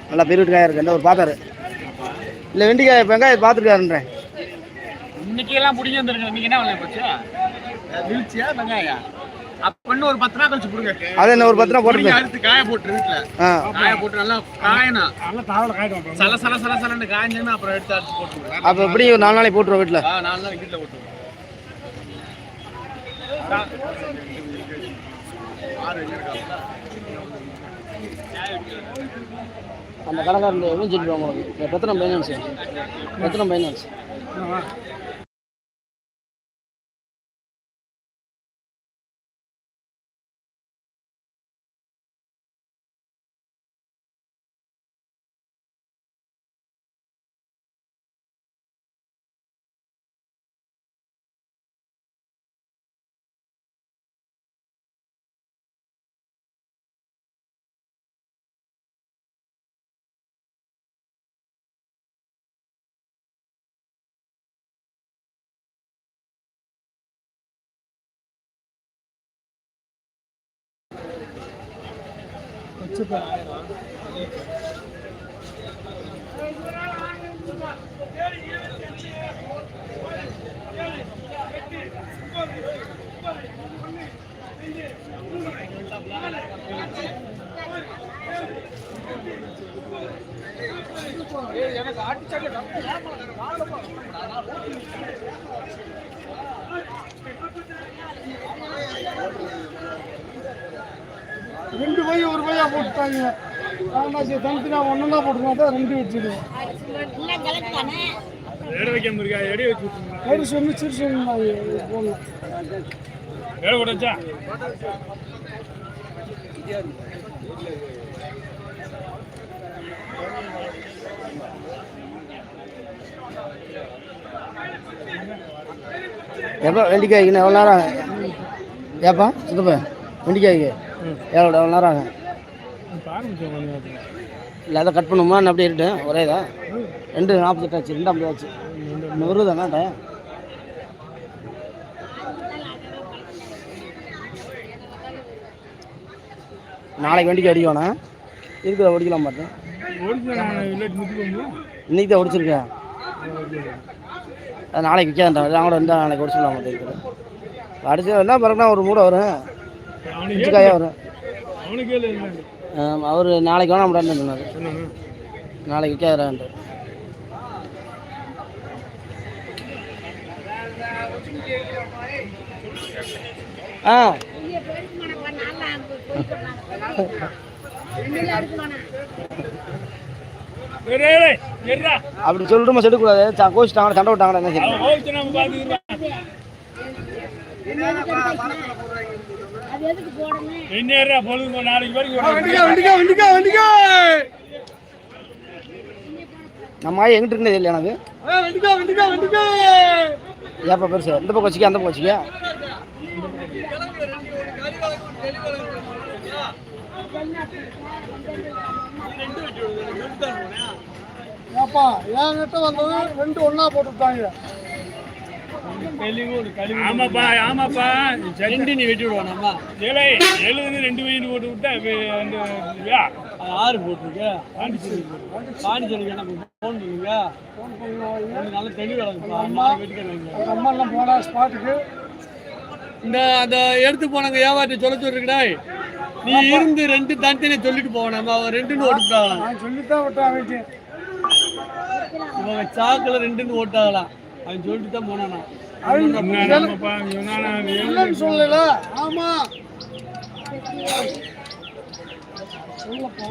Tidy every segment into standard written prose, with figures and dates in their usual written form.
நல்லா பெரிய காயாக இருக்குது. இந்த ஒரு பார்த்தாரு இல்லை வெண்டிக்காய் இப்போ வெங்காயம் பார்த்துருக்காருன்றேன். இன்னைக்கெல்லாம் முடிஞ்சு வந்துருங்க. இன்னைக்கு என்ன வேலை போச்சு? வீழ்ச்சியா வெங்காயா? அப்பன்னு ஒரு 10 நாள் கழிச்சு கொடுங்க. அது என்ன ஒரு 10 நாள் போட்டு அடுத்து காய போட்டு வீட்டுல காய போட்டு நல்லா காயணும். நல்லா தாவல காயிடும். சல சல சல சலன்னு காய்ஞ்சேன்னா அப்புறம் எடுத்து அடிச்சு போட்டுருவோம். அப்போ எப்படி ஒரு 4 நாளைக்கு போட்டுருவோம் வீட்டில்? 4 நாளைக்கு வீட்டில் போட்டுருவோம். அந்த கடைக்காரன் எவ்வளோ சொல்லிடுவாங்க உங்களுக்கு? எத்தனை பைனான்ஸ்? எத்தனை பைனான்ஸ்? எனக்கு ரெண்டு பை ஒரு பையா போட்டுட்டாங்க. தனித்தனா ஒன்னா போட்டுருந்தா 2 வச்சுருவோம். சொல்லி சிறு சொல்லி போடலாம். எப்போ வெண்டிக்காய்க்குண்ணா எவ்வளோ நேரம் ஆகும்? ஏப்பா சுத்தப்பா வெண்டிக்காய்க்கு எவ்வளோ நேரம் ஆகும்? இல்லை அதை கட் பண்ணுமா? நான் அப்படியே இருக்கேன் ஒரே தான் 2:48 ஆச்சு. 2:50 ஆச்சு. இன்னும் வருதாண்ணா டைம்? நாளைக்கு வெண்டிக்காய் அடிக்கணா இருக்கிற ஒடிக்கலாம் பார்த்தேன். இன்னைக்கு தான் ஒடிச்சிருக்கேன். அது நாளைக்கு விற்காதான். நான் கூட இருந்தால் நாளைக்கு ஒடிச்சிடலாம் பார்த்து இருக்குது. அடிச்சு என்ன பிறகுனா ஒரு மூடை வரும், காயாக வரும். அவர் நாளைக்கு வேணாம் முடியாதுன்னு சொன்னார். நாளைக்கு விற்காதான்ட்டு. அப்படி சொல்லிட்டு செடுக்கூடாது. கோச்சிட்டாங்க, சண்டை விட்டாங்க. என்ன செய்ய நம்ம எங்கிட்ட இருந்தது இல்லை எனக்கு. ஏப்பா பெருசு இந்த பக்கம் வச்சுக்க, அந்த பக்கம் வச்சுக்க. ஏப்பா என்கிட்ட வந்தது 2 ஒன்னா போட்டுட்டாங்க. ஆமாப்பா ஆமாப்பா 2 நீ வெட்டி விடுவான். நம்ம 7 2 போட்டு விட்டா 6 போட்டுருக்க. பாண்டிச்சேரி எனக்கு ஃபோன் பண்ணுங்க. நல்ல தெளிவாக அம்மா எல்லாம் போனா ஸ்பாட்டுக்கு இந்த அந்த எடுத்து போனாங்க. வியாபாரத்தை சொல்ல சொல்லிருக்கடா. நீ இருந்து 2 தனித்தனே சொல்லிட்டு போவேன். நம்ம 2ன்னு ஓட்டுட்டாங்க. நான் சொல்லித்தான் விட்டாங்க. இவங்க சாக்கில் 2ன்னு ஓட்டாகலாம். அவன் சொல்லிட்டு தான் போனானா சொல்லல. ஆமா சொல்லப்பா.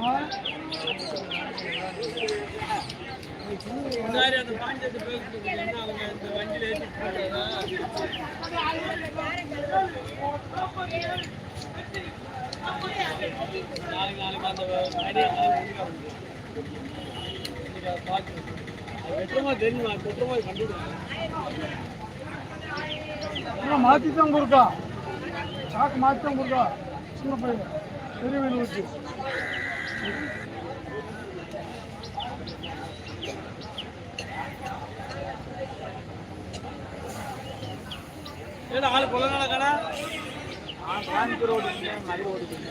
தெரியுமா மாத்தித்தான் கொடுக்கா. சாக்கு மாத்தித்தான் கொடுக்கா. சின்ன பையன் பெரிய வீடு வச்சு ஆளு கொள்ளனால கடை காஞ்சிபுரம் ஓடிங்க, மதுரை ஓடிங்க.